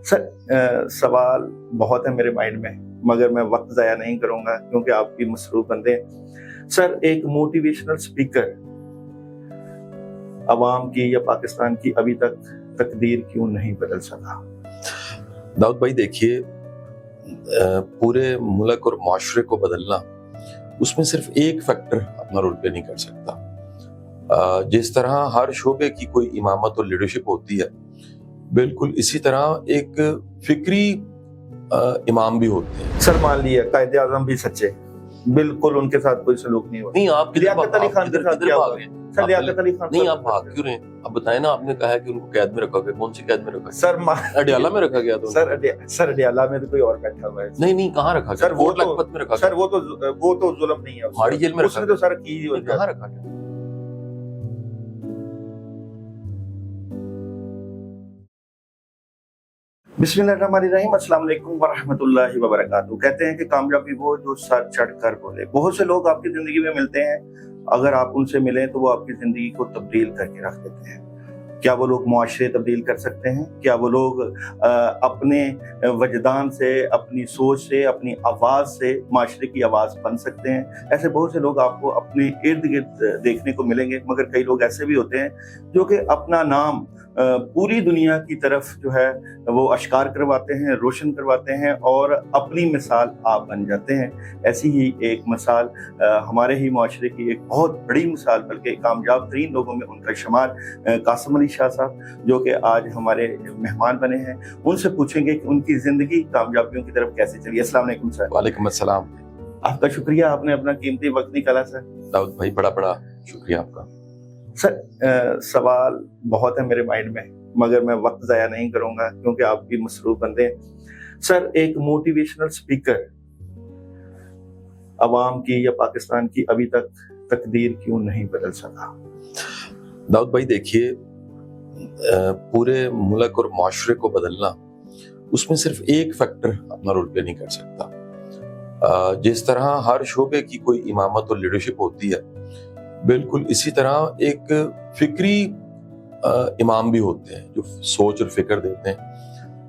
سر سوال بہت ہے میرے مائنڈ میں، مگر میں وقت ضائع نہیں کروں گا کیونکہ آپ بھی مصروف بندے ہیں۔ سر ایک موٹیویشنل سپیکر عوام کی یا پاکستان کی ابھی تک تقدیر کیوں نہیں بدل سکا؟ داؤد بھائی دیکھیے، پورے ملک اور معاشرے کو بدلنا اس میں صرف ایک فیکٹر اپنا رول پلے نہیں کر سکتا۔ جس طرح ہر شعبے کی کوئی امامت اور لیڈرشپ ہوتی ہے، بالکل اسی طرح ایک فکری امام بھی ہوتے ہیں۔ سر مان لیا قائد اعظم بھی سچے، بالکل ان کے ساتھ کوئی سلوک نہیں ہوا۔ نہیں، آپ لیاقت علی خان کے ساتھ کیا ہوا؟ سر لیاقت علی خان نہیں، آپ بھاگ کیوں رہے ہیں؟ اب بتائیں نا، آپ نے کہا کہ ان کو قید میں رکھا گیا، کون سی قید میں رکھا گیا؟ سر اڈیالہ میں رکھا گیا تو سر اڈیالہ میں تو کوئی اور بیٹھا ہوا ہے۔ نہیں، کہاں رکھا گیا؟ سر وہ تو لکھپت میں رکھا گیا۔ سر وہ تو ظلم نہیں ہے، ماڑی جیل میں اس نے تو سر کی کہاں رکھا گیا؟ بسم اللہ الرحمن الرحیم، السلام علیکم ورحمۃ اللہ وبرکاتہ۔ کہتے ہیں کہ کامیابی وہ جو سر چڑھ کر بولے۔ بہت سے لوگ آپ کی زندگی میں ملتے ہیں، اگر آپ ان سے ملیں تو وہ آپ کی زندگی کو تبدیل کر کے رکھ دیتے ہیں۔ کیا وہ لوگ معاشرے تبدیل کر سکتے ہیں؟ کیا وہ لوگ اپنے وجدان سے، اپنی سوچ سے، اپنی آواز سے معاشرے کی آواز بن سکتے ہیں؟ ایسے بہت سے لوگ آپ کو اپنے ارد گرد دیکھنے کو ملیں گے، مگر کئی لوگ ایسے بھی ہوتے ہیں جو کہ اپنا نام پوری دنیا کی طرف جو ہے وہ اشکار کرواتے ہیں، روشن کرواتے ہیں اور اپنی مثال آپ بن جاتے ہیں۔ ایسی ہی ایک مثال ہمارے ہی معاشرے کی ایک بہت بڑی مثال، بلکہ کامیاب ترین لوگوں میں ان کا شمار قاسم علی شاہ صاحب، جو کہ آج ہمارے مہمان بنے ہیں۔ ان سے پوچھیں گے کہ ان کی زندگی کامیابیوں کی طرف کیسے چلی۔ السلام علیکم سر۔ وعلیکم السلام۔ آپ کا شکریہ، آپ نے اپنا قیمتی وقت نکالا سر۔ داؤد بھائی بڑا شکریہ آپ کا۔ سر سوال بہت ہے میرے مائنڈ میں، مگر میں وقت ضائع نہیں کروں گا کیونکہ آپ بھی مصروف بندے ہیں۔ سر ایک موٹیویشنل سپیکر عوام کی یا پاکستان کی ابھی تک تقدیر کیوں نہیں بدل سکا؟ داؤد بھائی دیکھیے، پورے ملک اور معاشرے کو بدلنا اس میں صرف ایک فیکٹر اپنا رول پلے نہیں کر سکتا۔ جس طرح ہر شعبے کی کوئی امامت اور لیڈرشپ ہوتی ہے، بالکل اسی طرح ایک فکری امام بھی ہوتے ہیں جو سوچ اور فکر دیتے ہیں۔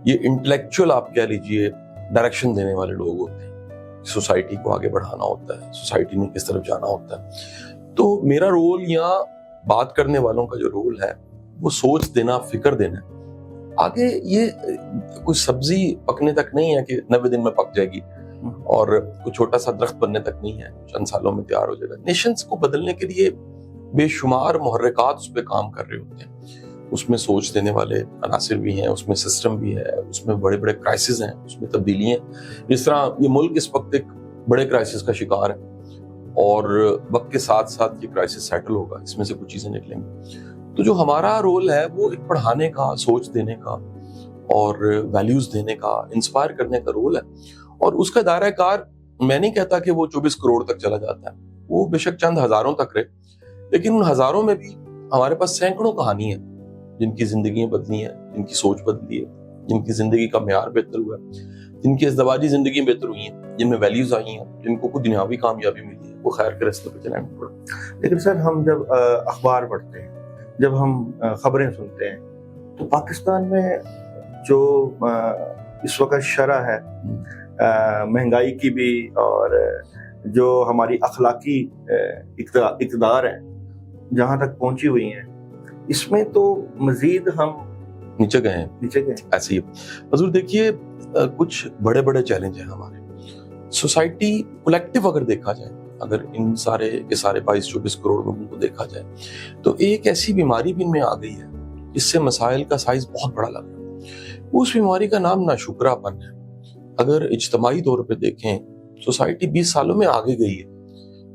یہ انٹلیکچوئل آپ کہہ لیجئے ڈائریکشن دینے والے لوگ ہوتے ہیں۔ سوسائٹی کو آگے بڑھانا ہوتا ہے، سوسائٹی نے کس طرف جانا ہوتا ہے۔ تو میرا رول یہاں بات کرنے والوں کا جو رول ہے وہ سوچ دینا، فکر دینا ہے۔ آگے یہ کوئی سبزی پکنے تک نہیں ہے کہ 90 دن میں پک جائے گی، اور کوئی چھوٹا سا درخت بننے تک نہیں ہے، چند سالوں میں تیار ہو جائے گا۔ نیشنز کو بدلنے کے لیے بے شمار محرکات اس پہ کام کر رہے ہوتے ہیں۔ اس میں سوچ دینے والے عناصر بھی ہیں، اس میں سسٹم بھی ہے، اس میں بڑے بڑے کرائسس ہیں، اس میں تبدیلیاں۔ جس طرح یہ ملک اس وقت ایک بڑے کرائسس کا شکار ہے، اور وقت کے ساتھ ساتھ یہ کرائسس سیٹل ہوگا، اس میں سے کچھ چیزیں نکلیں گی۔ تو جو ہمارا رول ہے وہ ایک پڑھانے کا، سوچ دینے کا اور ویلیوز دینے کا، انسپائر کرنے کا رول ہے۔ اور اس کا دائرہ کار میں نہیں کہتا کہ وہ 24 کروڑ تک چلا جاتا ہے، وہ بے شک چند ہزاروں تک رہے، لیکن ان ہزاروں میں بھی ہمارے پاس سینکڑوں کہانی ہیں جن کی زندگیاں بدلی ہیں، جن کی سوچ بدلی ہے، جن کی زندگی کا معیار بہتر ہوا ہے، جن کی ازدواجی زندگیاں بہتر ہوئی ہیں، جن میں ویلیوز آئی ہیں، جن کو کوئی دنیاوی کامیابی ملی ہے، وہ خیر کے راستے پہ چلانا پڑا۔ لیکن سر ہم جب اخبار پڑھتے ہیں، جب ہم خبریں سنتے ہیں، تو پاکستان میں جو اس وقت شرح ہے مہنگائی کی بھی، اور جو ہماری اخلاقی اقدار ہے جہاں تک پہنچی ہوئی ہیں، اس میں تو مزید ہم نیچے گئے ہیں۔ ایسے ہی حضور دیکھیے، کچھ بڑے بڑے چیلنج ہیں ہمارے۔ سوسائٹی کولیکٹیو اگر دیکھا جائے، اگر ان سارے کے سارے 22-24 کروڑ لوگوں کو دیکھا جائے، تو ایک ایسی بیماری بھی ان میں آ گئی ہے جس سے مسائل کا سائز بہت بڑا لگ رہا ہے۔ اس بیماری کا نام ناشکرا پن ہے۔ اگر اجتماعی طور پہ دیکھیں، سوسائٹی 20 سالوں میں آگے گئی ہے۔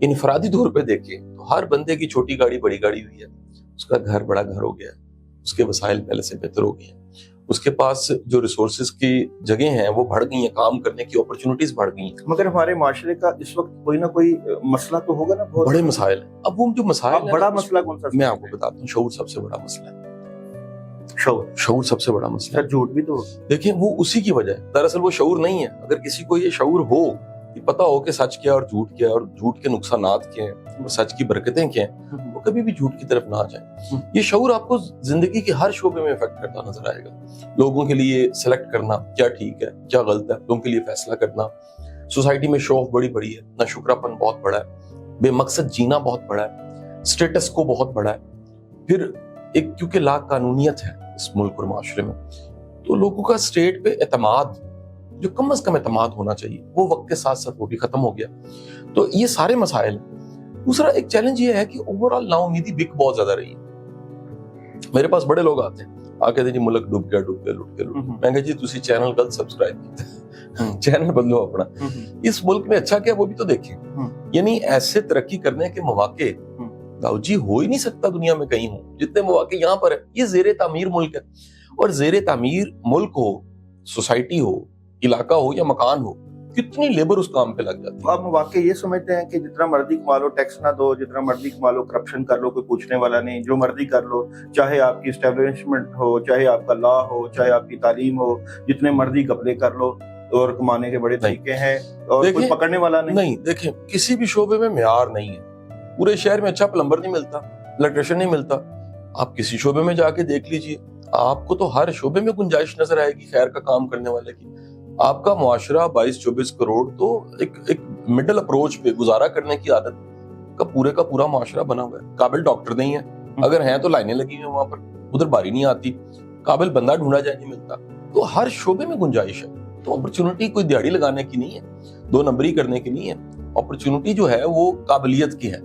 انفرادی طور پہ دیکھیں تو ہر بندے کی چھوٹی گاڑی بڑی گاڑی ہوئی ہے، اس کا گھر بڑا گھر ہو گیا ہے، اس کے وسائل پہلے سے بہتر ہو گئے ہیں، اس کے پاس جو ریسورسز کی جگہیں ہیں وہ بڑھ گئی ہیں، کام کرنے کی اپرچونٹیز بڑھ گئی ہیں۔ مگر ہمارے معاشرے کا اس وقت کوئی نہ کوئی مسئلہ تو ہوگا نا، بہت بڑے مسائل ہیں۔ اب وہ جو مسائل ہیں، بڑا مسئلہ کون سا؟ میں آپ کو بتاتا ہوں، شعور سب سے بڑا مسئلہ ہے۔ شعور سب سے بڑا مسئلہ ہے۔ جھوٹ بھی تو دیکھیں، وہ اسی کی وجہ ہے، دراصل وہ شعور نہیں ہے۔ اگر کسی کو یہ شعور ہو یہ پتا ہو کہ سچ کیا اور جھوٹ کیا اور جھوٹ کے نقصانات کیا ہیں اور سچ کی برکتیں کیا ہیں، وہ کبھی بھی جھوٹ کی طرف نہ آ جائیں۔ یہ شعور آپ کو زندگی کے ہر شعبے میں افیکٹ کرتا نظر آئے گا۔ لوگوں کے لیے سلیکٹ کرنا کیا ٹھیک ہے کیا غلط ہے، لوگوں کے لیے فیصلہ کرنا۔ سوسائٹی میں شو آف بڑی ہے، نہ شکراپن بہت بڑا ہے، بے مقصد جینا بہت بڑا ہے، اسٹیٹس کو بہت بڑا ہے۔ پھر ایک کیونکہ لا قانونیت ہے اس ملک اور معاشرے میں، تو لوگوں کا اسٹیٹ پہ اعتماد، جو کم از کم اعتماد ہونا چاہیے، وہ وقت کے ساتھ ساتھ وہ بھی ختم ہو گیا۔ تو یہ سارے مسائل ہیں۔ دوسرا ایک چیلنج یہ ہے کہ اوور آل نا امیدی بک بہت زیادہ رہی ہے۔ میرے پاس بڑے لوگ آتے ہیں، آ کہتے ہیں جی ملک ڈوب گیا لٹ گیا۔ میں کہا جی تسی چینل غلط سبسکرائب کیتا، چینل بدلو اپنا۔ اس ملک میں اچھا کیا وہ بھی تو دیکھیں۔ یعنی ایسے ترقی کرنے کے مواقع داؤد جی ہو ہی نہیں سکتا دنیا میں کہیں ہوں جتنے مواقع یہاں پر ہے۔ یہ زیر تعمیر ملک ہے، اور زیر تعمیر ملک ہو، سوسائٹی ہو، علاقہ ہو یا مکان ہو، کتنی لیبر اس کام پہ لگ جاتی ہے۔ آپ واقعی یہ سمجھتے ہیں کہ جتنا مرضی کما لو ٹیکس نہ دو، جتنا مرضی کما لو کرپشن کر لو، کوئی پوچھنے والا نہیں، جو مرضی کر لو، چاہے آپ کی اسٹیبلشمنٹ ہو، چاہے آپ کا لا ہو، چاہے آپ کی تعلیم ہو، جتنے مرضی کپڑے کر لو، اور کمانے کے بڑے طریقے ہیں اور کوئی پکڑنے والا نہیں۔ دیکھیں کسی بھی شعبے میں معیار نہیں ہے۔ پورے شہر میں اچھا پلمبر نہیں ملتا، الیکٹریشین نہیں ملتا۔ آپ کسی شعبے میں جا کے دیکھ لیجئے، آپ کو تو ہر شعبے میں گنجائش نظر آئے گی خیر کا کام کرنے والے کی۔ آپ کا معاشرہ 22-24 کروڑ تو ایک مڈل اپروچ پہ گزارا کرنے کی عادت کا پورا معاشرہ بنا ہوا ہے۔ قابل ڈاکٹر نہیں ہے، اگر ہیں تو لائنیں لگی ہوئی ہیں وہاں پر، ادھر باری نہیں آتی۔ قابل بندہ ڈھونڈا جائے نہیں ملتا۔ تو ہر شعبے میں گنجائش ہے۔ تو اپرچونٹی کوئی دیہڑی لگانے کی نہیں ہے، 2 نمبری کرنے کی نہیں ہے۔ اپرچونٹی جو ہے وہ قابلیت کی ہے،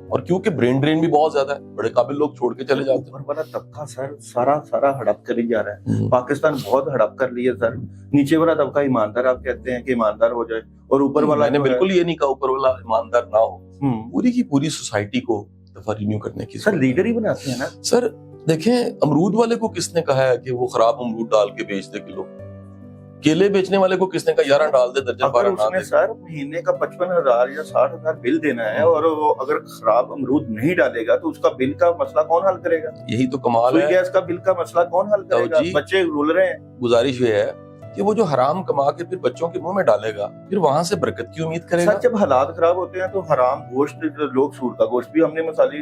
اور کیونکہ برین ڈرین بھی بہت زیادہ ہے، بڑے قابل لوگ چھوڑ کے چلے جاتے ہیں۔ اوپر والا طبقہ سر سارا ہڑپ کر ہی جا رہا ہے۔ پاکستان بہت ہڑپ کر لی ہے سر۔ نیچے والا طبقہ ایماندار، آپ کہتے ہیں کہ ایماندار ہو جائے، اور اوپر والا، میں نے بالکل یہ نہیں کہا اوپر والا ایماندار نہ ہو، پوری کی پوری سوسائٹی کو دفعہ رینیو کرنے کی سر لیڈر ہی بناتے ہیں نا سر۔ دیکھیں امرود والے کو کس نے کہا ہے کہ وہ خراب امرود ڈال کے بیچ دے کلو؟ کیلے بیچنے والے کو کس نے کہا 11 ڈال دے درجن 12 نہ دے؟ سر مہینے کا 55,000 یا 60,000 بل دینا ہے، اور وہ اگر خراب امرود نہیں ڈالے گا تو اس کا بل کا مسئلہ کون حل کرے گا؟ یہی تو کمال ہے، گیس کا بل کا مسئلہ کون حل کرے گا؟ بچے رول رہے ہیں۔ گزارش یہ ہے کہ وہ جو حرام کما کے پھر بچوں کے منہ میں ڈالے گا، پھر وہاں سے برکت کی امید کرے گا۔ سر جب حالات خراب ہوتے ہیں تو حرام گوشت، لوگ سور کا گوشت بھی ہم نے مثالی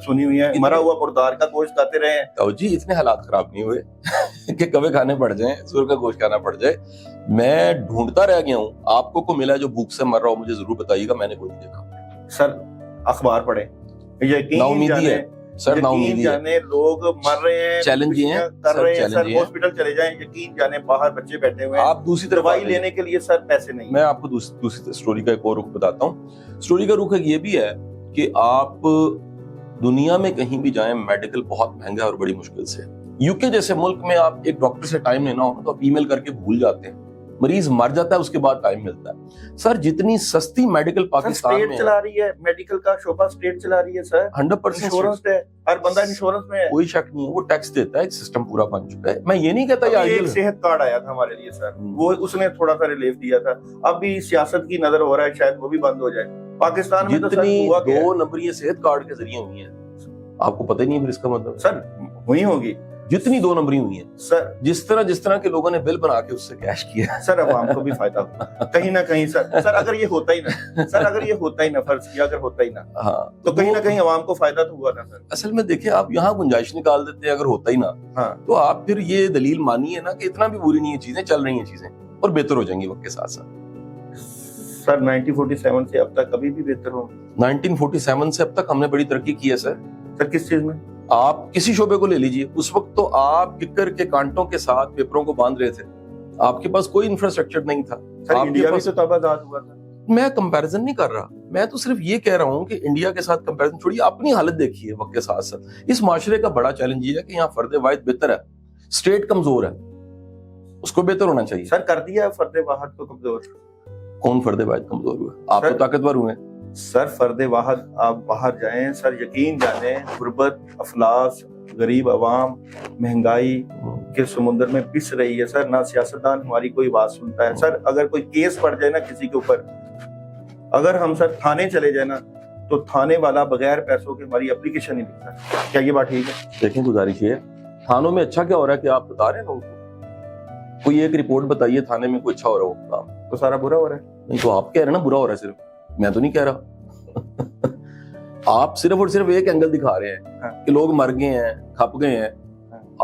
سنی ہوئی ہیں، مرا ہوا مردار کا گوشت کھاتے رہے ہیں۔ جی اتنے حالات خراب نہیں ہوئے کہ کبھی کھانے پڑ جائیں، سور کا گوشت کھانا پڑ جائے۔ میں ڈھونڈتا رہ گیا ہوں، آپ کو ملا جو بھوک سے مر رہا ہو مجھے ضرور بتائیے گا، میں نے کوئی نہیں دیکھا۔ سر اخبار پڑھیں، یقین جانے سر یقین جانے لوگ مر رہے ہیں، چیلنج ہیں کر رہے ہیں سر، ہاسپٹل چلے جائیں، یقین جانے باہر بچے بیٹھے ہوئے ہیں، آپ دوسری طرف دوائی لینے کے لیے سر پیسے نہیں۔ میں آپ کو دوسری اسٹوری کا ایک اور رخ بتاتا ہوں۔ اسٹوری کا رخ یہ بھی ہے کہ آپ دنیا میں کہیں بھی جائیں میڈیکل بہت مہنگا اور بڑی مشکل سے۔ UK جیسے ملک میں آپ ایک ڈاکٹر سے ٹائم لینا ہو تو آپ ای میل کر کے بھول جاتے ہیں، مریض مر جاتا ہے اس کے بعد ٹائم ملتا ہے۔ سر جتنی سستی میڈیکل پاکستان میں چلا رہی ہے، میڈیکل کا شعبہ سٹیٹ چلا رہی ہے سر، 100% انشورنس ہے، ہر بندہ انشورنس میں ہے، کوئی شک نہیں ہے، وہ ٹیکس دیتا ہے، ایک سسٹم پورا بن چکا ہے۔ میں یہ نہیں کہتا یہ ایک صحت کارڈ آیا تھا ہمارے لیے سر، وہ اس نے تھوڑا سا ریلیف دیا تھا، اب بھی سیاست کی نظر ہو رہا ہے شاید وہ بھی بند ہو جائے پاکستان میں۔ جتنی 2 نمبری صحت کارڈ کے ذریعے ہوئی ہیں آپ کو پتہ ہی نہیں پھر اس کا مطلب سر ہوئی ہوگی، جتنی 2 نمبری ہوئی ہیں سر، جس طرح کے لوگوں نے بل بنا کے اس سے کیش کیا سر، عوام کو بھی فائدہ ہوگا کہیں نہ کہیں سر اگر یہ ہوتا ہی نہ فرض کیا اگر ہوتا ہی نہ تو کہیں نہ کہیں عوام کو فائدہ تو ہوا نا سر۔ اصل میں دیکھیں آپ یہاں گنجائش نکال دیتے ہیں اگر ہوتا ہی نہ تو آپ پھر یہ دلیل مانیے نا کہ اتنا بھی بری نہیں ہے چیزیں، چل رہی ہیں چیزیں اور بہتر ہو جائیں گی وقت کے ساتھ ساتھ۔ سر 1947 سے اب تک کبھی بھی بہتر ہو؟ 1947 سے اب تک ہم نے بڑی ترقی کی ہے سر۔ کس چیز میں؟ آپ کسی شعبے کو لے لیجئے، اس وقت تو آپ ککر کے کانٹوں کے ساتھ پیپروں کو باندھ رہے تھے، آپ کے پاس کوئی انفراسٹرکچر نہیں تھا۔ انڈیا بھی تو تب آزاد ہوا تھا۔ میں کمپیریزن نہیں کر رہا، میں تو صرف یہ کہہ رہا ہوں کہ انڈیا کے ساتھ کمپیریزن چھوڑیے، اپنی حالت دیکھیے وقت کے ساتھ ساتھ۔ اس معاشرے کا بڑا چیلنج یہ ہے کہ یہاں فرد واحد بہتر ہے، اسٹیٹ کمزور ہے، اس کو بہتر ہونا چاہیے۔ سر کر دیا فرد واحد کو کمزور؟ کون فرد واحد کمزور ہوا؟ آپ تو طاقتور ہوئے سر۔ فرد واحد آپ باہر جائیں سر، یقین جانیں غربت، افلاس، غریب عوام مہنگائی کے سمندر میں پس رہی ہے سر، نہ سیاستدان ہماری کوئی بات سنتا ہے سر۔ اگر کوئی کیس پڑ جائے نا کسی کے اوپر، اگر ہم سر تھانے چلے جائیں نا تو تھانے والا بغیر پیسوں کے ہماری اپلیکیشن نہیں لکھتا۔ کیا یہ بات ٹھیک ہے؟ دیکھیں گزارش یہ تھانوں میں اچھا کیا ہو رہا ہے کہ آپ بتا رہے ہیں لوگوں کو، کوئی ایک رپورٹ بتائیے تھانے میں کوئی اچھا ہو رہا ہو کام، تو سارا برا ہو رہا ہے۔ نہیں تو آپ کہہ رہے ہیں نا برا ہو رہا ہے صرف، میں تو نہیں کہہ رہا. آپ صرف اور صرف ایک اینگل دکھا رہے ہیں کہ لوگ مر گئے ہیں، کھپ گئے ہیں.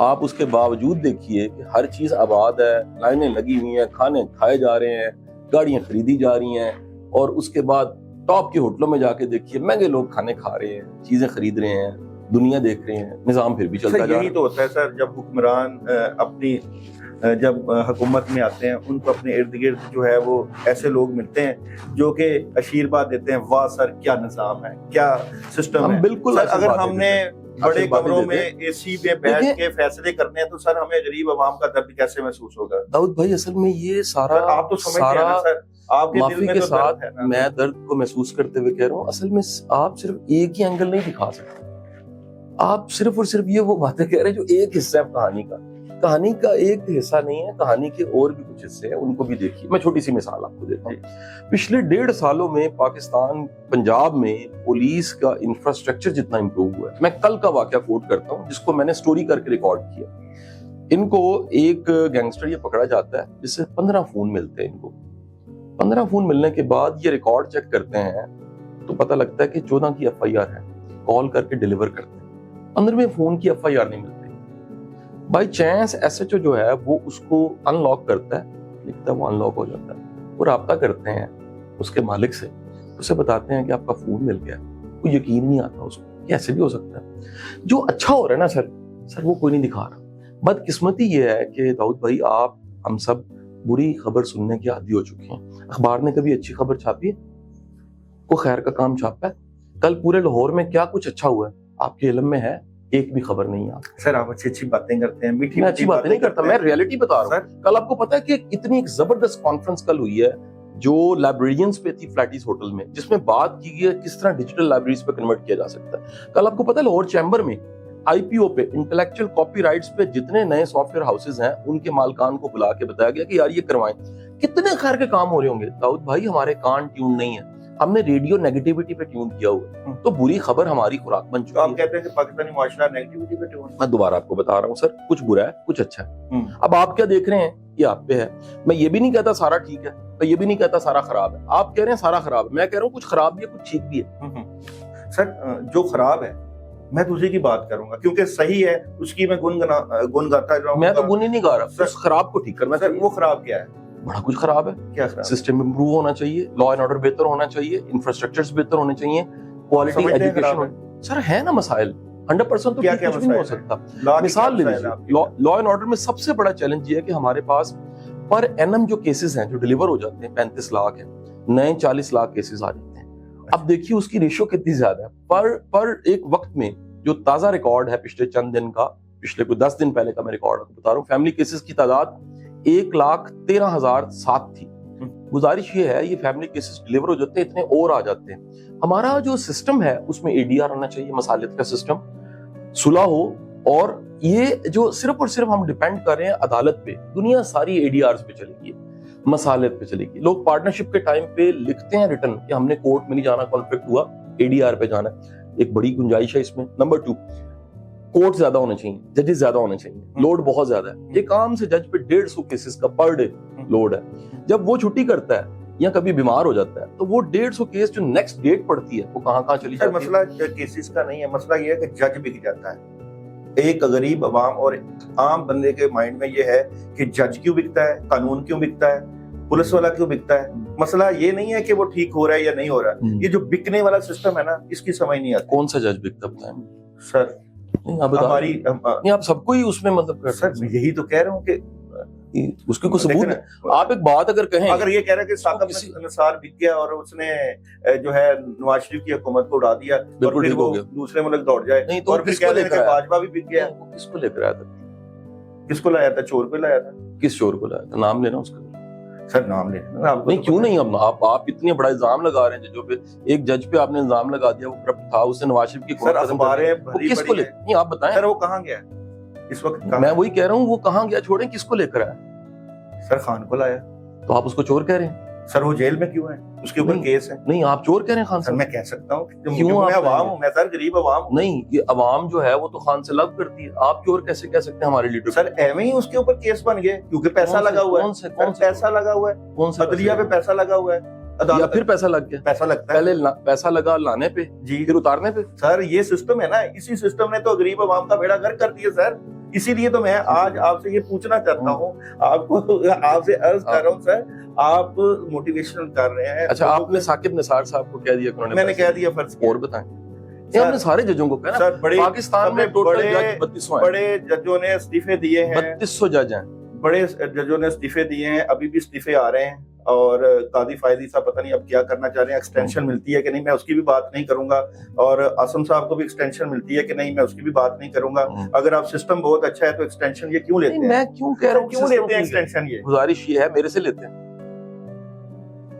آپ اس کے باوجود دیکھیے کہ ہر چیز آباد ہے، لائنیں لگی ہوئی ہیں، کھانے کھائے جا رہے ہیں، گاڑیاں خریدی جا رہی ہیں، اور اس کے بعد ٹاپ کے ہوٹلوں میں جا کے دیکھیے مہنگے لوگ کھانے کھا رہے ہیں، چیزیں خرید رہے ہیں، دنیا دیکھ رہے ہیں، نظام پھر بھی چلتا جا رہا ہے. یہی تو ہوتا ہے سر، جب حکمران اپنی جب حکومت میں آتے ہیں ان کو اپنے ارد گرد جو ہے وہ ایسے لوگ ملتے ہیں جو کہ آشیرواد دیتے ہیں، واہ سر کیا نظام ہے، کیا سسٹم ہے. بالکل سر اگر ہم نے بڑے کمروں میں اے سی میں بیٹھ کے فیصلے کرنے ہیں تو سر ہمیں غریب عوام کا درد کیسے محسوس ہوگا؟ داؤد بھائی اصل میں یہ سارا آپ تو سمجھتے ہیں نا سر، آپ کے دل معافی میں کے تو ساتھ درد ہے نا. میں درد کو محسوس کرتے ہوئے کہہ رہا ہوں، اصل میں آپ صرف ایک ہی اینگل نہیں دکھا سکتے. آپ صرف اور صرف یہ وہ باتیں کہہ رہے ہیں جو ایک حصہ ہے کہانی کا. کہانی کا ایک حصہ نہیں ہے، کہانی کے اور بھی کچھ حصے ہیں، ان کو بھی دیکھیے. میں چھوٹی سی مثال آپ کو دیتا ہوں. پچھلے 1.5 سالوں میں پاکستان پنجاب میں پولیس کا انفراسٹرکچر جتنا امپروو ہوا ہے. میں کل کا واقعہ کوٹ کرتا ہوں جس کو میں نے سٹوری کر کے ریکارڈ کیا. ان کو ایک گینگسٹر یہ پکڑا جاتا ہے جس سے 15 فون ملتے ہیں. ان کو 15 فون ملنے کے بعد یہ ریکارڈ چیک کرتے ہیں تو پتہ لگتا ہے کہ 14 کی ایف آئی آر ہے. کال کر کے ڈیلیور کرتے ہیں، 15ویں فون کی ایف آئی آر نہیں ملتی. By chance S H O جو ہے وہ اس کو ان لاک کرتا ہے، لکھتا ہے وہ ان لاک ہو جاتا ہے. وہ رابطہ کرتے ہیں اس کے مالک سے، اسے بتاتے ہیں کہ آپ کا فون مل گیا. کوئی یقین نہیں آتا اس کو کہ ایسے بھی ہو سکتا ہے. جو اچھا ہو رہا ہے نا سر وہ کوئی نہیں دکھا رہا. بدقسمتی یہ ہے کہ داؤد بھائی آپ ہم سب بری خبر سننے کے عادی ہو چکے ہیں. اخبار نے کبھی اچھی خبر چھاپی ہے؟ کوئی خیر کا کام چھاپا ہے؟ کل پورے لاہور میں کیا کچھ اچھا ہوا ہے آپ کے علم میں ہے؟ ایک بھی خبر نہیں ہے. سر آپ اچھی باتیں کرتے ہیں، میں اچھی باتیں نہیں کرتا، میں ریئلٹی بتا رہا ہوں. کل آپ کو پتا ہے کہ اتنی ایک زبردست کانفرنس کل ہوئی ہے جو لائبریرینز پہ تھی فلیٹیز ہوٹل میں، جس میں بات کی گئی ہے کس طرح ڈیجیٹل لائبریریز پہ کنورٹ کیا جا سکتا ہے. کل آپ کو پتا ہے لاہور چیمبر میں آئی پی او پہ انٹلیکچوئل کاپی رائٹس پہ جتنے نئے سافٹ ویئر ہاؤسز ہیں ان کے مالکان کو بلا کے بتایا گیا کہ یار یہ کروائیں. کتنے خیر کے کام ہو رہے ہوں گے. داؤد بھائی ہمارے کان ٹیون نہیں ہے، ہم نے ریڈیو نیگیٹیوٹی پہ ٹیون کیا ہوا ہے. تو بری خبر ہماری خوراک بن چکی ہے. آپ کہتے ہیں کہ پاکستانی معاشرہ نیگیٹیوٹی پہ ٹیون. میں دوبارہ آپ کو بتا رہا ہوں سر، کچھ برا ہے کچھ اچھا ہے. اب آپ کیا دیکھ رہے ہیں یہ آپ پہ ہے. میں یہ بھی نہیں کہتا سارا ٹھیک ہے، میں یہ بھی نہیں کہتا سارا خراب ہے. آپ کہہ رہے ہیں سارا خراب ہے، میں کہہ رہا ہوں کچھ خراب بھی ہے کچھ ٹھیک بھی ہے. سر جو خراب ہے میں تو اسی کی بات کروں گا کیونکہ صحیح ہے اس کی میں گن گاتا رہا ہوں. میں تو گن ہی نہیں گا رہا، اس خراب کو ٹھیک کرنا چاہیے. وہ خراب کیا ہے؟ بڑا کچھ خراب ہے. کیا خراب؟ سسٹم امپروو ہونا چاہیے، لا اینڈ آرڈر بہتر ہونا چاہیے، انفراسٹرکچرز بہتر ہونے چاہیے، کوالٹی ایجوکیشن. سر ہے نا مسائل 100% تو کچھ بھی نہیں ہو سکتا. مثال لے لیجیے، لا اینڈ آرڈر میں سب سے بڑا چیلنج یہ ہے کہ ہمارے پاس پر اینم جو کیسز ہیں جو ڈیلیور ہو جاتے ہیں 35 لاکھ ہیں، نئے 40 لاکھ کیسز آ جاتے ہیں. اب دیکھیے اس کی ریشو کتنی زیادہ ہے. پر ایک وقت میں جو تازہ ریکارڈ ہے پچھلے چند دن کا، پچھلے کوئی 10 دن پہلے کا میں ریکارڈ بتا رہا ہوں، فیملی کیسز کی تعداد 1,13,007 تھی. گزارش یہ ہے یہ فیملی کیسز ڈیلیور ہو جاتے ہیں، اتنے اور آ جاتے ہیں. ہمارا جو سسٹم ہے اس میں اے ڈی آر آنا چاہیے، مصالحت کا سسٹم، صلح ہو. اور یہ جو صرف اور صرف ہم ڈیپینڈ کر رہے ہیں عدالت پہ، دنیا ساری اے ڈی آرز پہ چلے گی، مصالحت پہ چلے گی. لوگ پارٹنرشپ کے ٹائم پہ لکھتے ہیں ریٹرن کہ ہم نے کورٹ میں نہیں جانا، کانفلکٹ ہوا اے ڈی آر پہ جانا ہے. ایک بڑی گنجائش ہے اس میں. نمبر 2، کورٹ زیادہ ہونے چاہیے، ججز زیادہ ہونے چاہیے. لوڈ بہت زیادہ ہے. ایک عام سے جج پہ 150 کیسز کا پر ڈے لوڈ ہے. جب وہ چھٹی کرتا ہے یا کبھی بیمار ہو جاتا ہے تو وہ 150 کیس جو نیکسٹ ڈیٹ پڑتی ہے وہ کہاں چلی جاتی ہے. مسئلہ کیسز کا نہیں ہے، مسئلہ یہ ہے کہ جج بک جاتا ہے. ایک غریب عوام اور عام بندے کے مائنڈ میں یہ ہے کہ جج کیوں بکتا ہے، قانون کیوں بکتا ہے، پولیس والا کیوں بکتا ہے. مسئلہ یہ نہیں ہے کہ وہ ٹھیک ہو رہا ہے یا نہیں ہو رہا. یہ جو بکنے والا سسٹم ہے نا اس کی سمجھ نہیں آتی. کون سا جج بکتا بتائیں سر؟ ہماری آپ سب کو ہی اس میں مطلب سر میں یہی تو کہہ رہا ہوں کہ اس کی کوئی ثبوت ہے. آپ ایک بات اگر کہیں، اگر یہ کہہ رہا ہے کہ ثاقب نثار بک گیا اور اس نے جو ہے نواز شریف کی حکومت کو اڑا دیا اور پھر وہ دوسرے ملک دوڑ جائے، نہیں تو اور پھر کہہ رہے ہیں کہ باجوہ بھی بک گیا. کس کو لے کر آیا تھا؟ کس کو لایا تھا؟ چور کو لایا تھا. کس چور کو لایا تھا؟ نام لینا اس کا. سر نام لینا نہیں کیوں نہیں. آپ اتنے بڑا الزام لگا رہے ہیں ججوں پہ. ایک جج پہ آپ نے الزام لگا دیا، وہ کرپٹ تھا، اس نے نواز شریف کی سر اخباریں کس کو لے. نہیں آپ بتائیں سر وہ کہاں گیا اس وقت؟ میں وہی کہہ رہا ہوں وہ کہاں گیا. چھوڑیں کس کو لے کر آیا؟ سر خان کو لایا. تو آپ اس کو چور کہہ رہے ہیں. سر وہ جیل میں کیوں ہے؟ اس کے اوپر نہیں، کیس ہے. نہیں آپ چور کہہ رہے ہیں خان سر صاحب. میں کہہ سکتا ہوں کہ کیوں میں آپ عوام ہوں، میں سر غریب عوام ہوں. نہیں یہ عوام جو ہے وہ تو خان سے لو کرتی ہے. آپ چور کیسے کہہ سکتے ہیں ہمارے لیڈر؟ سر ایویں ہی اس کے اوپر کیس بن گئے کیونکہ پیسہ لگا ہوا ہے. کون سے پیسہ لگا ہوا ہے، کون سے عدلیہ پہ پیسہ لگا ہوا ہے، یا عدالت پھر پیسہ لگ گیا؟ پیسہ لگتا ہے پہلے پیسہ لگا لانے پہ جی. پھر اتارنے پہ. سر یہ سسٹم ہے نا، اسی سسٹم نے تو غریب عوام کا بیڑا غرق کر دیا سر. اسی لیے تو میں آج آپ سے یہ پوچھنا چاہتا ہوں، آپ سے عرض کر رہا ہوں سر، آپ موٹیویشن کر رہے ہیں. اچھا آپ نے ثاقب نثار صاحب کو کہہ دیا کہ انہوں نے میں نے کہہ دیا فرض کیا. اور بتائیں یہ ہم نے سارے ججوں کو کہا نا. سر بڑے پاکستان میں ٹوٹل بڑے- جج 3200 ہیں. بڑے ججوں نے استعفے دیے ہیں، 3200 جج ہیں. بڑے ججوں نے استعفے دیے ہیں، ابھی بھی استعفے آ رہے ہیں. اور قاضی فائزی صاحب پتہ نہیں اب کیا کرنا چاہ رہے ہیں، ایکسٹینشن ملتی ہے کہ نہیں میں اس کی بھی بات نہیں کروں گا. اور آسم صاحب کو بھی ایکسٹینشن ملتی ہے کہ نہیں میں اس کی بھی بات نہیں کروں گا. اگر آپ سسٹم بہت اچھا ہے تو ایکسٹینشن یہ کیوں لیتے نہیں، ہیں؟ میں کیوں کہہ رہا ہوں کیوں لیتے ہیں ایکسٹینشن؟ یہ گزارش یہ ہے میرے سے لیتے ہیں.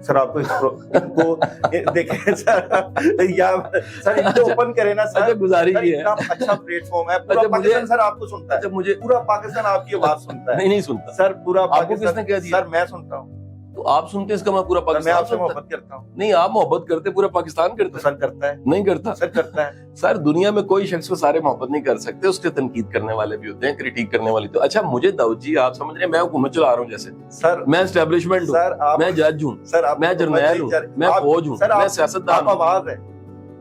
سر آپ کو دیکھیں سر یا سر ان کو اوپن کریں نا سر. اچھا گزارش یہ ہے. اتنا اچھا پلیٹ فارم ہے، پورا پاکستان سر آپ کو سنتا ہے. اچھا مجھے پورا پاکستان آپ کی آواز سنتا ہے. نہیں سنتا. سر پورا آپ کو کس نے پاکستان کہہ دیا؟ سر میں سنتا ہوں. تو آپ سنتے ہیں اس کا میں پورا میں پاکستان آپ سے سنتا ہے. محبت کرتا ہوں. نہیں آپ محبت کرتے پورا پاکستان تو کرتے سر کرتا ہے، نہیں کرتا. سر کرتا ہے. سر دنیا میں کوئی شخص کو سارے محبت نہیں کر سکتے، اس کے تنقید کرنے والے بھی ہوتے ہیں، کریٹیک کرنے والے. تو اچھا مجھے داؤد جی آپ سمجھ رہے ہیں میں حکومت چلا رہا ہوں جیسے سر میں اسٹیبلشمنٹ ہوں، سر آپ میں جج ہوں، سر آپ میں جرنیل ہوں، میں فوج ہوں، میں سیاستدان آپ ہوں. آواز ہے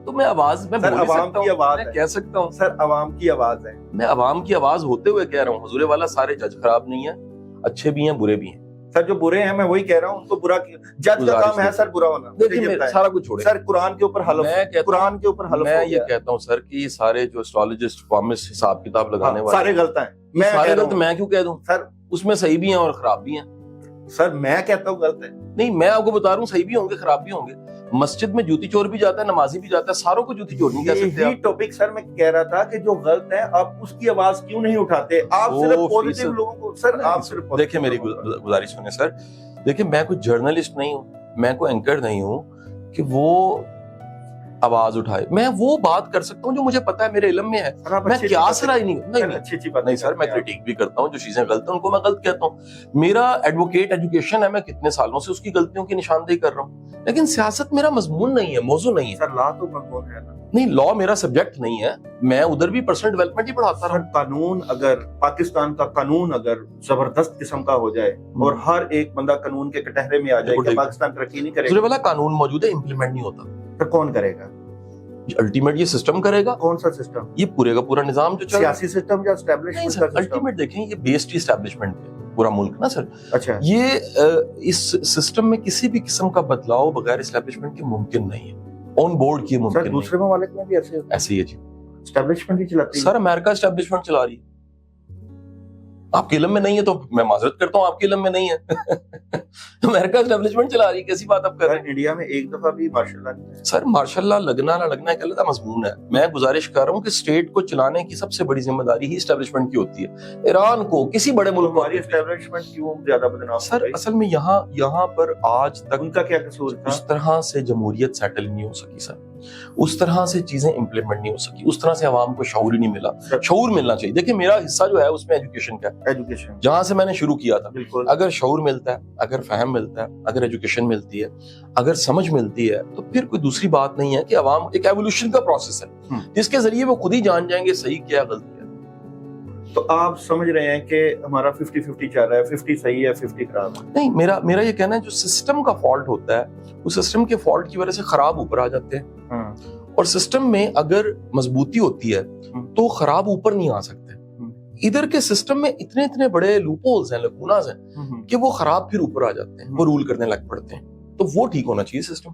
تو میں آواز میں سر، بول ہی عوام سکتا کی ہوں، آواز میں ہے. کہہ سکتا ہوں. سر عوام کی آواز ہے. میں عوام کی آواز ہوتے ہوئے کہہ رہا ہوں حضور والا سارے جج خراب نہیں ہیں، اچھے بھی ہیں برے بھی ہیں. سر جو برے ہیں میں وہی کہہ رہا ہوں ان کو برا جج کا کام ہے سر برا ہونا. دیکھیں سارا کچھ چھوڑے. سر قرآن کے اوپر حلف، میں کہتا قرآن کے اوپر حلف میں ہو یہ گیا. کہتا ہوں سر کہ یہ سارے جو اسٹرالوجسٹ فارمسٹ حساب کتاب لگانے ہاں، والے سارے غلط ہیں. میں سارے کہہ رہا غلط ہوں. میں کیوں کہہ دوں؟ سر اس میں صحیح بھی ہیں اور خراب بھی ہیں. سر میں کہتا ہوں غلط ہے. نہیں میں آپ کو بتا رہا ہوں صحیح بھی ہوں گے خراب بھی ہوں گے. مسجد میں جوتی چور بھی جاتا ہے، نمازی بھی جاتا ہے، ساروں کو جوتی چور نہیں کہہ سکتے یہی آپ. ٹاپک سر میں کہہ رہا تھا کہ جو غلط ہے آپ اس کی آواز کیوں نہیں اٹھاتے؟ آپ صرف 100% پوزیٹیو لوگوں کو. سر آپ صرف positive دیکھیں میری لوگوں کو. گزارش سنیں سر. دیکھیں میں کوئی جرنلسٹ نہیں ہوں، میں کوئی اینکر نہیں ہوں کہ وہ آواز اٹھائے. میں وہ بات کر سکتا ہوں جو مجھے پتا ہے میرے علم میں ہے. سر آپ میں اچھی کیا باتیں- سرائی نہیں سر نہیں اچھی بات نہیں سر میں کریٹیک بھی کرتا ہوں، جو چیزیں غلط ہیں ان کو میں غلط کہتا ہوں. میرا ایڈوکیٹ ایجوکیشن ہے، میں کتنے سالوں سے اس کی غلطیوں کی نشاندہی کر رہا ہوں، لیکن سیاست میرا مضمون نہیں ہے، موضوع نہیں ہے. سر لا تو مضمون ہے نا. نہیں لا میرا سبجیکٹ نہیں ہے، میں ادھر بھی پرسنل ڈیولپمنٹ ہی پڑھاتا رہا. سر قانون اگر پاکستان کا قانون اگر زبردست قسم کا ہو جائے اور ہر ایک بندہ قانون کے کٹہرے میں آ جائے کہ پاکستان ترقی نہیں کرے دوسرے گا. والا قانون موجود ہے، امپلیمنٹ نہیں ہوتا. پھر کون کرے گا؟ الٹیمیٹ یہ سسٹم کرے گا. کون سا سسٹم؟ یہ پورے کا پورا نظام جو چل رہا ہے. سیاسی سسٹم یا نہیں اسٹیبلشمنٹ سر کا سسٹم؟ الٹیمیٹ دیکھیں یہ بیسڈ اسٹیبلشمنٹ پہ پورا ملک نا سر. اچھا یہ اس سسٹم میں کسی بھی قسم کا بدلاؤ بغیر اسٹیبلشمنٹ کے ممکن نہیں ہے، آن بورڈ کی سر ممکن نہیں. دوسرے ممالک میں بھی ایسے ایسے ہی ہے جی. اسٹیبلشمنٹ ہی چلاتی ہے. سر امریکہ اسٹیبلشمنٹ چلا رہی ہے. آپ کے علم میں نہیں ہے تو میں معذرت کرتا ہوں، آپ کے علم میں نہیں ہے. امریکہ اسٹیبلشمنٹ چلا رہی ہے، کیسی بات آپ کر رہے ہیں؟ سر انڈیا میں ایک دفعہ بھی ماشاء اللہ نہیں ہے. سر ماشاء اللہ لگنا نہ لگنا ایک الگ مضمون ہے. میں گزارش کر رہا ہوں کہ اسٹیٹ کو چلانے کی سب سے بڑی ذمہ داری ہی اسٹیبلشمنٹ کی ہوتی ہے. ایران کو کسی بڑے ملک کو ہماری اسٹیبلشمنٹ کیوں زیادہ بدنام ہو سر گئی؟ اصل میں یہاں پر آج تک ان کا کیا قصور تھا؟ اس طرح سے جمہوریت سیٹل نہیں ہو سکی سر، اس طرح سے چیزیں امپلیمنٹ نہیں ہو سکی، اس طرح سے عوام کو شعور ہی نہیں ملا. شعور ملنا چاہیے. دیکھیں میرا حصہ جو ہے اس میں ایجوکیشن کا ہے، ایجوکیشن. جہاں سے میں نے شروع کیا تھا. بالکل. اگر شعور ملتا ہے، اگر فہم ملتا ہے، اگر ایجوکیشن ملتی ہے، اگر سمجھ ملتی ہے، تو پھر کوئی دوسری بات نہیں ہے کہ عوام ایک ایوولوشن کا پروسیس ہے جس کے ذریعے وہ خود ہی جان جائیں گے صحیح کیا غلطی ہے. تو آپ سمجھ رہے ہیں کہ ہمارا 50-50 چل رہا ہے، 50 صحیح ہے 50 خراب ہے؟ نہیں میرا یہ کہنا ہے جو سسٹم کا فالٹ ہوتا ہے اس سسٹم کے فالٹ کی وجہ سے خراب اوپر آ جاتے ہیں، اور سسٹم میں اگر مضبوطی ہوتی ہے تو خراب اوپر نہیں آ سکتے. ادھر کے سسٹم میں اتنے بڑے لوپ ہولز ہیں، لکوناز ہیں کہ وہ خراب پھر اوپر آ جاتے ہیں، وہ رول کرنے لگ پڑتے ہیں. تو وہ ٹھیک ہونا چاہیے سسٹم.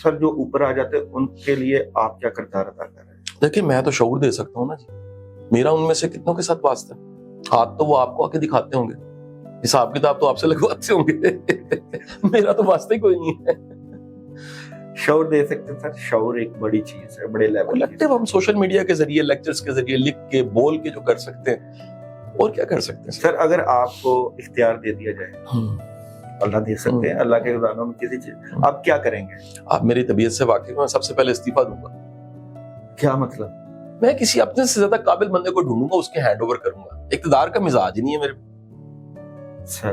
سر جو اوپر آ جاتے ہیں ان کے لیے آپ کیا کردار ادا کر رہے ہیں؟ دیکھیں میں تو شعور دے سکتا ہوں نا جی، میرا ان میں سے کتنوں کے ساتھ واسطہ ہے. ہاتھ تو وہ آپ کو آ کے دکھاتے ہوں گے، حساب کتاب تو آپ سے لگواتے ہوں گے. میرا تو واسطہ ہی کوئی نہیں ہے. شعور دے سکتے ہیں سر. شعور ایک بڑی چیز ہے، بڑے لیول کی. کلیکٹیو ہم سوشل میڈیا کے ذریعے، لیکچرز کے ذریعے، لکھ کے بول کے جو کر سکتے ہیں اور کیا کر سکتے ہیں سر اگر آپ کو اختیار دے دیا جائے، اللہ دے سکتے ہیں، اللہ کے خزانوں میں کسی چیز، آپ کیا کریں گے؟ آپ میری طبیعت سے واقف ہیں، میں سب سے پہلے استعفیٰ دوں گا. کیا مطلب؟ میں کسی اپنے سے زیادہ قابل بندے کو ڈھونڈوں گا، اس کے ہینڈ اوور کروں گا. اقتدار کا مزاج ہی نہیں ہے میرے. سر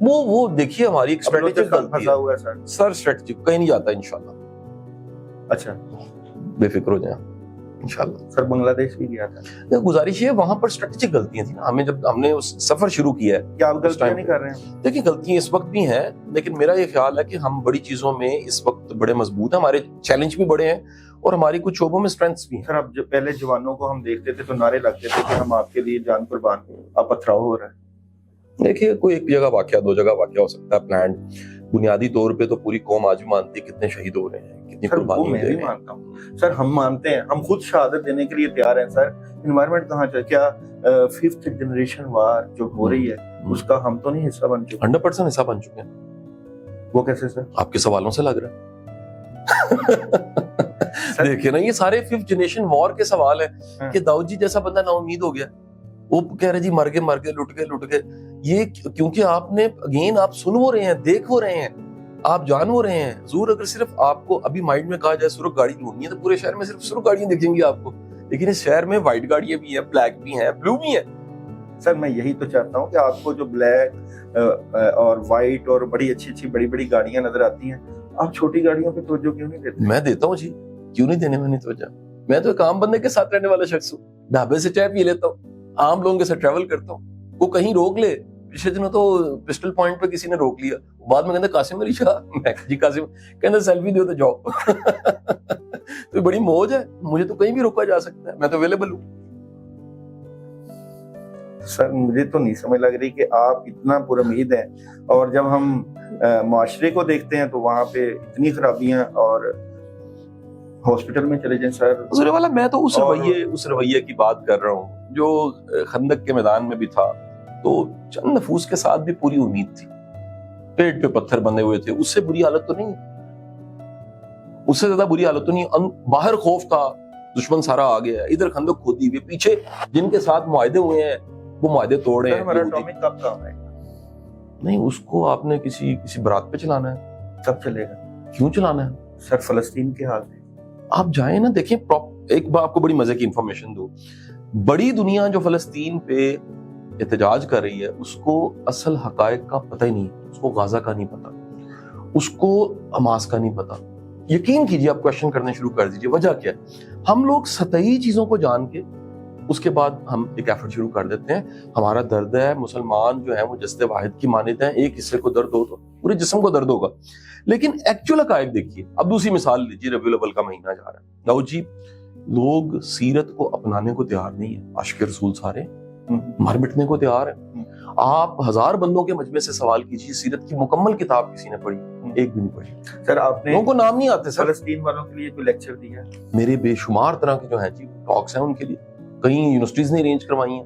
وہ دیکھیے ہماری ایک اسٹریٹجک غلطی پھنسا ہوا ہے سر اسٹریٹجک کہیں نہیں جاتا انشاءاللہ. اچھا بے فکر ہو جائیں انشاءاللہ. سر بنگلہ دیش بھی گیا تھا. گزارش ہے وہاں پر اسٹریٹجک غلطیاں تھیں نا. ہمیں جب ہم نے اس سفر شروع کیا ہے, کیا آپ غلطیاں نہیں کر رہے ہیں؟ دیکھیں غلطیاں اس وقت بھی ہیں, لیکن میرا یہ خیال ہے کہ ہم بڑی چیزوں میں اس وقت بڑے مضبوط ہیں, ہمارے چیلنج بھی بڑے ہیں اور ہماری کچھ شعبوں میں اسٹرینتھس بھی ہیں. سر اب جب پہلے جوانوں کو ہم دیکھتے تھے تو نعرے لگتے تھے کہ ہم آپ کے لیے جان قربان, اب پتھراؤ ہو رہا ہے. دیکھیے کوئی ایک جگہ واقعہ, دو جگہ واقعہ ہو سکتا ہے پلانڈ, بنیادی طور پہ تو پوری قوم آج بھی مانتی ہے کتنے شہید ہو رہے ہیں, کتنی قربانی میں بھی مانتا ہوں سر, ہم مانتے ہیں, ہم خود شہادت دینے کے لیے تیار ہیں سر. انوائرمنٹ کہاں چاہے, کیا 5th جنریشن وار جو ہو رہی ہے اس کا ہم تو نہیں حصہ بن چکے؟ 100% حصہ بن چکے ہیں. وہ کیسے سر؟ آپ کے سوالوں سے لگ رہا ہے. دیکھیں نا یہ سارے 5th جنریشن وار کے سوال ہیں کہ داؤد جی جیسا بندہ نا امید ہو گیا, وہ کہہ رہے جی مر گئے لٹ گئے. یہ کیونکہ آپ نے اگین آپ سن ہو رہے ہیں, دیکھ ہو رہے ہیں, آپ جان ہو رہے ہیں. ضرور اگر صرف آپ کو ابھی مائنڈ میں کہا جائے سرخ گاڑی ڈھونڈنی ہے تو پورے شہر میں صرف سرخ گاڑیاں دکھیں گی آپ کو, لیکن اس شہر میں وائٹ گاڑیاں بھی ہیں, بلیک بھی ہیں, بلو بھی ہیں. سر میں یہی تو چاہتا ہوں کہ آپ کو جو بلیک اور وائٹ اور بڑی اچھی بڑی گاڑیاں نظر آتی ہیں, آپ چھوٹی گاڑیوں پہ توجہ کیوں نہیں دیتے؟ میں دیتا ہوں جی, کیوں نہیں دینے میں نہیں توجہ. میں تو ایک عام بندے کے ساتھ رہنے والا شخص ہوں, ڈھابے سے چائے پی لیتا ہوں, عام لوگوں کے ساتھ ٹریول کرتا ہوں. وہ کہیں روک لے, پچھلے دنوں تو پسٹل پوائنٹ پہ کسی نے روک لیا, بعد میں کہتے قاسم علی شاہ, میں جی قاسم, کہتے سیلفی دو تو جاؤ. تو بڑی موج ہے, مجھے تو کہیں بھی روکا جا سکتا ہے, میں تو اویلیبل ہوں. سر مجھے تو نہیں سمجھ لگ رہی کہ آپ اتنا پر امید ہیں, اور جب ہم معاشرے کو دیکھتے ہیں تو وہاں پہ اتنی خرابیاں, اور ہاسپٹل میں چلے جائیں سر. حضور والا میں تو اس رویے کی بات کر رہا ہوں جو خندق کے میدان میں بھی تھا, تو چند نفوس کے ساتھ بھی پوری امید تھی, پیٹ پہ پتھر بندے ہوئے تھے. اس سے بری حالت تو نہیں, اس سے زیادہ بری حالت تو نہیں. باہر خوف تھا, دشمن سارا آ گیا, ادھر خندق کھودی ہوئی, پیچھے جن کے ساتھ معاہدے ہوئے ہیں وہ معاہدے توڑے ہیں. ہمارا اٹامک کب کام ہے؟ نہیں, اس کو آپ نے کسی برات پہ چلانا ہے. کب چلے گا؟ کیوں چلانا ہے؟ سر فلسطین کے حال میں آپ جائیں نا, دیکھیں. ایک بار آپ کو بڑی مزے کی انفارمیشن دو, بڑی دنیا جو فلسطین پہ احتجاج کر رہی ہے اس کو اصل حقائق کا پتہ ہی نہیں. اس کو غازہ کا نہیں پتا, اس کو حماس کا نہیں پتا. یقین کیجیے, آپ کوشچن کرنے شروع کر دیجیے وجہ کیا ہے. ہم لوگ سطحی چیزوں کو جان کے اس کے بعد ہم ایک ایفرٹ شروع کر دیتے ہیں. ہمارا درد ہے, مسلمان جو ہیں وہ جسد واحد کی مانتے ہیں, ایک حصے کو درد ہو تو پورے جسم کو درد ہوگا. لیکن ایکچوئل حقائق دیکھیے. اب دوسری مثال لیجیے, ربیع الاول کا مہینہ جا رہا ہے. داؤد جی لوگ سیرت کو اپنانے کو تیار نہیں ہے. عاشق رسول سارے مر مٹنے کو تیار ہیں. آپ 1000 بندوں کے مجمع سے سوال کیجیے, سیرت کی مکمل کتاب کسی نے پڑھی؟ ایک بھی نہیں پڑھی. سر آپ نے لوگوں کو نام نہیں آتے. سر فلسطین والوں کے لیے کوئی لیکچر دیا ہے؟ میرے بے شمار طرح کے جو ہیں جی ٹاکس ہیں ان کے لیے, کئی یونیورسٹیز نے ارینج کروائی ہیں,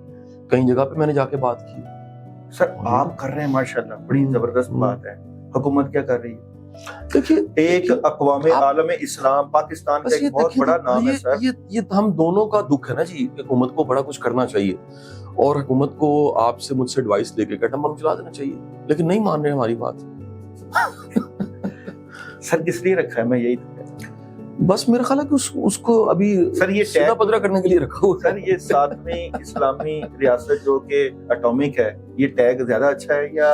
کئی جگہ پہ میں نے جا کے بات کی. سر آپ کر رہے ہیں ماشاءاللہ, بڑی زبردست بات ہے. حکومت کیا کر رہی ہے؟ دیکھیے, ایک اقوام عالم اسلام پاکستان کا ایک بہت بڑا نام ہے سر. یہ ہم دونوں کا دکھ ہے نا جی. حکومت کو بڑا کچھ کرنا چاہیے, اور حکومت کو آپ سے مجھ سے ایڈوائس لے کے کٹم بم چلا دینا چاہیے, لیکن نہیں مان رہے ہماری بات. سر کس لیے رکھا ہے؟ میں یہی بس میرا خیال ہے کہ اس کو ابھی سر یہ سیدھا پدرا کرنے کے لیے رکھا ہوا. سر یہ 7ویں اسلامی ریاست جو کہ اٹامک ہے, یہ ٹیگ زیادہ اچھا ہے, یا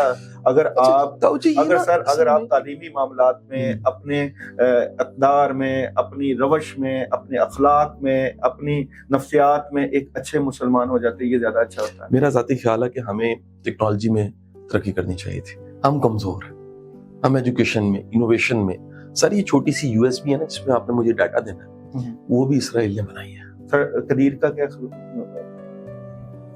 اگر آپ اگر آپ تعلیمی معاملات میں, اپنے اقدار میں, اپنی روش میں, اپنے اخلاق میں, اپنی نفسیات میں ایک اچھے مسلمان ہو جاتے, یہ زیادہ اچھا ہوتا ہے؟ میرا ذاتی خیال ہے کہ ہمیں ٹیکنالوجی میں ترقی کرنی چاہیے تھی. ہم کمزور ہیں, ہم ایجوکیشن میں, انوویشن میں. سر یہ چھوٹی سی یو ایس بی ہے نا جس میں آپ نے مجھے ڈیٹا دینا ہے, وہ بھی اسرائیل نے بنائی ہے. سر قدیر کا کیا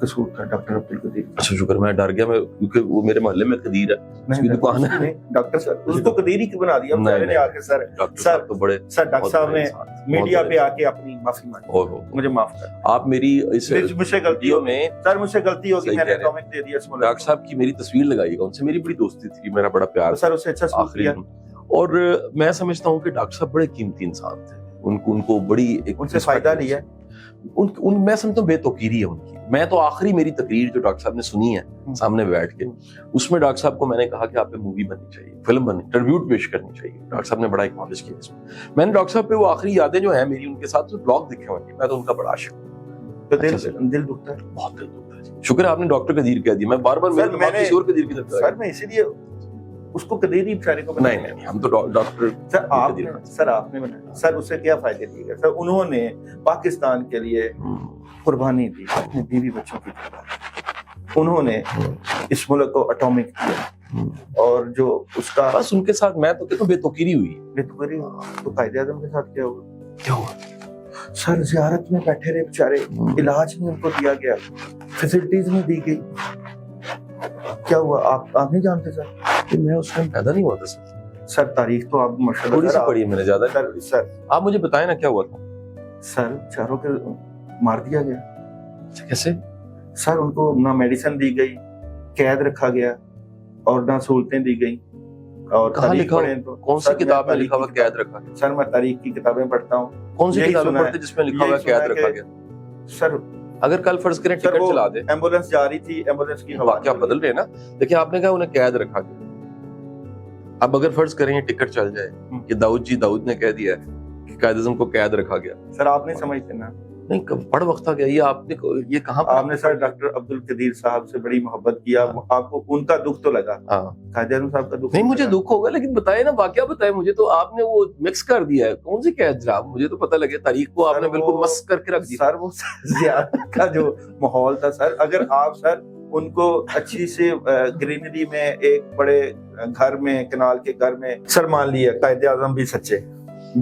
قصور تھا؟ ڈاکٹر عبدالقدیر. اچھا شکر, میں ڈر گیا, میں کیونکہ وہ میرے محلے میں قدیر ہے, اس کی دکان ہے. ڈاکٹر صاحب اس کو قدیر ہی بنا دیا نے آ کے. سر ڈاکٹر تو بڑے, سر ڈاکٹر صاحب نے میڈیا پہ آ کے اپنی معافی مانگی, مجھے معاف کر. آپ میری اس مجھ سے غلطی ہو میں, سر مجھ سے غلطی ہوگی, میں نے ٹاپک دے دیا. ڈاکٹر صاحب کی میری تصویر لگائی گا, ان سے میری بڑی دوستی تھی, میرا بڑا پیار. سر اس سے اچھا آخری, اور میں سمجھتا ہوں کہ ڈاکٹر صاحب بڑے قیمتی انسان تھے. ان کو بڑی ان سے فائدہ لیا. میں سمجھتا ہوں بے توقیری ہے ان کی. میں تو آخری میری تقریر جو ڈاکٹر صاحب نے سنی ہے سامنے بیٹھ کے, اس میں ڈاکٹر صاحب کو میں نے کہا کہ آپ پہ مووی بننی چاہیے, فلم بننی, ٹربیوٹ پیش کرنی چاہیے. ڈاکٹر صاحب نے بڑا اکنالج کیا اس میں نے ڈاکٹر صاحب پہ وہ آخری یادیں جو ہیں میری ان کے ساتھ بلاگ دکھے ہوئے ہیں. میں تو ان کا بڑا عاشق ہوں. دل دکھتا ہے, بہت دل دکھتا ہے. شکر ہے آپ نے ڈاکٹر قدیر کہہ دیا, میں بار بار میرے دماغ کسی اور قدیر کی طرف جا رہا سر میں اسی لیے اس کو قدیر ہی بیچارے کو ہے. نہیں ہم تو ڈاکٹر سر آپ نے بنایا سر, اس سے کیا فائدے دیے گئے سر؟ انہوں نے پاکستان کے لیے قربانی دی, اپنے بیوی بچوں کی قربانی, انہوں نے اس ملک کو اٹامک دیا, اور جو اس کا بس ان کے ساتھ میں تو کہتا ہوں بے توقیری ہوئی. بے توقیری تو قائد اعظم کے ساتھ کیا ہوا؟ کیا ہوا سر زیارت میں بیٹھے رہے بیچارے, علاج نہیں ان کو دیا گیا, فیسلٹیز نہیں دی گئی, کیا ہوا آپ نہیں جانتے سر؟ میں اس ٹائم پیدا نہیں ہوا تھا سر. سر تاریخ تو آپ ماشاءاللہ تھوڑی سی پڑھی ہے میں نے, زیادہ سر آپ مجھے بتائیں نا کیا ہوا تھا. سر چاروں کے مار دیا گیا. کیسے سر ان کو نہ میڈیسن دی گئی, قید رکھا گیا, اور نہ سہولتیں دی گئی. اور کہاں لکھا ہوا, کون سی کتاب میں لکھا ہوا قید رکھا گیا؟ سر میں تاریخ کی کتابیں پڑھتا ہوں. کون سی کتابیں پڑھتے جس میں لکھا ہوا قید رکھا گیا؟ سر اگر کل فرض کریں ٹکٹ چلا دے, ایمبولینس جا رہی تھی, ایمبولینس کی واقعہ بدل رہے نا. دیکھیں آپ نے کہا انہیں قید رکھا گیا, اب اگر فرض کریں یہ ٹکٹ چل جائے کہ داؤد نے کہہ دیا ہے کہ قائد اعظم کو قید رکھا گیا. سر آپ نہیں سمجھتے نا, نہیں بڑا وقت آ گیا. یہ آپ نے یہ کہاں آپ نے سر ڈاکٹر عبد القدیر صاحب سے بڑی محبت کیا, آپ کو ان کا دکھ تو لگا, قائد اعظم صاحب کا دکھ نہیں. مجھے دکھ ہوگا لیکن بتائے نا واقعہ بتائے مجھے. تو آپ نے وہ مکس کر دیا ہے, کون سی قید جناب, مجھے تو پتہ لگے تاریخ کو آپ نے بالکل مس کر کے رکھ دیا. سر وہ زیادت کا جو ماحول تھا سر, اگر آپ سر ان کو اچھی سے گرینری میں ایک بڑے گھر میں, کنال کے گھر میں سر مان لیا, قائد اعظم بھی سچے,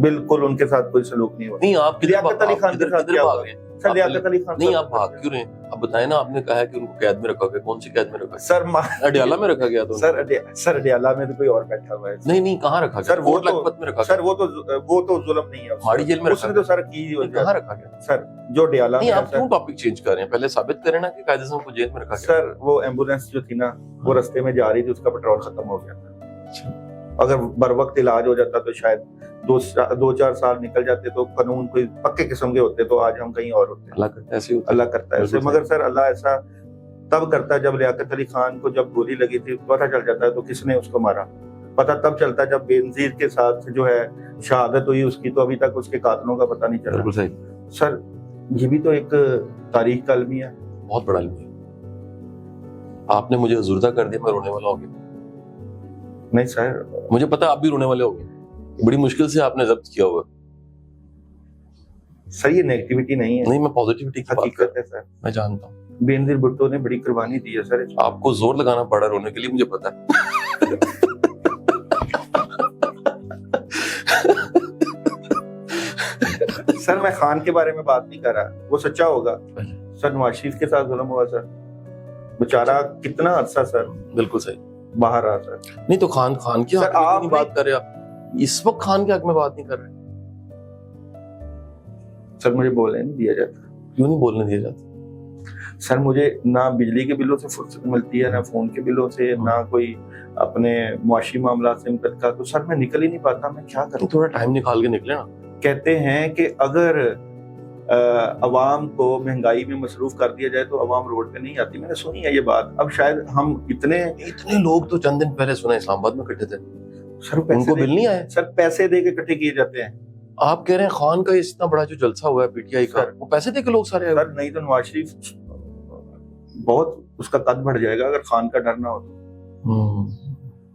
بالکل ان کے ساتھ کوئی سلوک نہیں ہوا. نہیں آپ لیاقت علی خان کے ساتھ کیا ہوا؟ سر لیاقت علی خان نہیں, آپ بھاگ کیوں رہے ہیں؟ اب بتائیں نا, آپ نے کہا ہے کہ ان کو قید میں رکھا گیا, کون سی قید میں رکھا گیا؟ سر اڈیالہ میں رکھا گیا. تو سر اڈیالہ میں تو کوئی اور بیٹھا ہوا ہے. نہیں کہاں رکھا گیا؟ سر وہ لکھپت میں رکھا گیا. سر وہ تو ظلم نہیں ہے, ہماری جیل میں اس نے تو سر کی. کہاں رکھا گیا سر جو اڈیالہ نہیں, آپ کیوں ٹاپک چینج کر رہے ہیں؟ پہلے ثابت کریں نا کہ قائد اعظم کو جیل میں رکھا گیا. سر وہ ایمبولینس جو تھی نا, وہ رستے میں جا رہی تھی, اس کا پیٹرول ختم ہو گیا تھا. اگر بر وقت علاج ہو جاتا تو شاید 2-4 سال نکل جاتے, تو قانون کوئی پکے قسم کے ہوتے تو آج ہم کہیں اور ہوتے. اللہ کرتا ہے ایسے, مگر سر اللہ ایسا تب کرتا ہے جب لیاقت علی خان کو جب گولی لگی تھی پتہ چل جاتا ہے تو کس نے اس کو مارا. پتہ تب چلتا ہے جب بے نظیر کے ساتھ جو ہے شہادت ہوئی اس کی, تو ابھی تک اس کے قاتلوں کا پتہ نہیں چلا. سر یہ بھی تو ایک تاریخ کا المیہ ہے, بہت بڑا المیہ. آپ نے مجھے زردہ کر دیا, میں رونے والا ہو گیا. نہیں سر مجھے پتا آپ بھی رونے والے ہو گئے, بڑی مشکل سے آپ نے ضبط کیا ہوا. سر یہ نیگیٹیوٹی نہیں ہے, نہیں میں پازیٹیوٹی کی بات کر حقیقت ہے سر. میں جانتا ہوں بینظیر بھٹو نے بڑی قربانی دی ہے سر. آپ کو زور لگانا پڑا رونے کے لیے, مجھے پتا ہے. سر میں خان کے بارے میں بات نہیں کر رہا, وہ سچا ہوگا. سر نواز شریف کے ساتھ ظلم ہوا سر, بیچارہ کتنا عرصہ سر بالکل صحیح باہر رہا سر. نہیں تو خان کے حق میں نہیں بات کر رہے آپ, اس وقت خان کے حق میں بات نہیں کر رہے. سر مجھے بولنے نہیں دیا جاتا. کیوں نہیں بولنے دیا جاتا؟ سر مجھے نہ بجلی کے بلوں سے فرصت ملتی ہے, نہ فون کے بلوں سے, نہ کوئی اپنے معاشی معاملات سے مدد کا, تو سر میں نکل ہی نہیں پاتا. میں کیا کروں؟ تھوڑا ٹائم نکال کے نکلے نا. کہتے ہیں کہ اگر عوام کو مہنگائی میں مصروف کر دیا جائے تو عوام روڈ پہ نہیں آتی. میں نے سنی ہے یہ بات. اب شاید ہم اتنے لوگ تو چند دن پہلے سنا اسلام آباد میں اکٹھے تھے, سر ان کو بل نہیں آئے. سر پیسے دے کے اکٹھے کیے جاتے ہیں. آپ کہہ رہے ہیں خان کا اتنا بڑا جو جلسہ ہوا ہے پی ٹی آئی کا, وہ پیسے دے کے لوگ سارے. سر نہیں تو نواز شریف بہت اس کا قد بڑھ جائے گا اگر خان کا ڈر نہ ہو تو.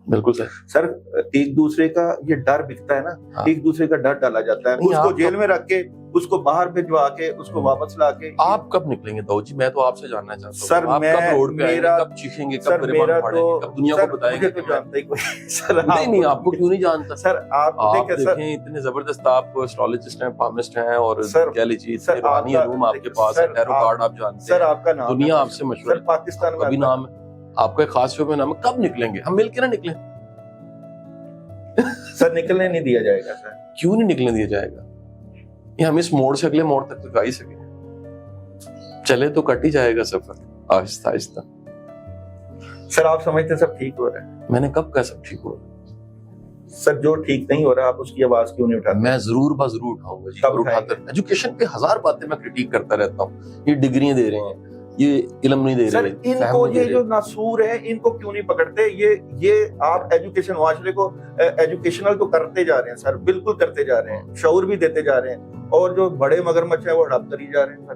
بالکل سر ایک دوسرے کا یہ ڈر بکتا ہے نا, ایک دوسرے کا ڈر ڈالا جاتا ہے. اس کو جیل میں رکھ کے, اس کو باہر بھجوا کے, اس کو واپس لا کے. آپ کب نکلیں گے داؤد جی؟ میں تو آپ سے جاننا چاہتا ہوں. سر میں روڈ پہ آئیں گے, کب چیخیں گے, کب گریبان پھاڑیں گے, کب دنیا کو بتائیں گے؟ جانتا ہی کوئی. نہیں آپ کو کیوں نہیں جانتا سر؟ آپ دیکھیں اتنے زبردست آپ اسٹرالوجسٹ ہیں, پامسٹ ہیں, اور کہہ لیجیے روحانی علوم آپ کے پاس ہے, ٹیرو کارڈ آپ جانتے ہیں. سر آپ کا نام, دنیا آپ سے مشہور ہے. پاکستان میں نام ہے آپ کا, خاص شعبے میں نام ہے. کب نکلیں گے؟ ہم مل کے نہ نکلیں. سر نکلنے نہیں دیا جائے گا. سر کیوں نہیں نکلنے دیا جائے گا؟ یہ ہم اس موڑ سے اگلے موڑ تک تو جا ہی سکیں, چلے تو کٹ ہی جائے گا سفر آہستہ آہستہ. سر آپ سمجھتے ہیں سب ٹھیک ہو رہا ہے؟ میں نے کب کہا سب ٹھیک ہو رہا ہے؟ سر جو ٹھیک نہیں ہو رہا آپ اس کی آواز کیوں نہیں اٹھاتے؟ میں ضرور اٹھاؤں گا جی. ایجوکیشن پہ 1000 باتیں میں کرٹیک کرتا رہتا ہوں. یہ ڈگریاں دے رہے ہیں, یہ علم نہیں دے رہے. سر ان کو یہ جو ناسور ہے ان کو کیوں نہیں پکڑتے؟ یہ آپ ایجوکیشن معاشرے کو ایجوکیشنل تو کرتے جا رہے ہیں سر, بالکل کرتے جا رہے ہیں, شعور بھی دیتے جا رہے ہیں, اور جو بڑے مگرمچھ ہیں وہ ہڑپ کر ہی جا رہے ہیں. سر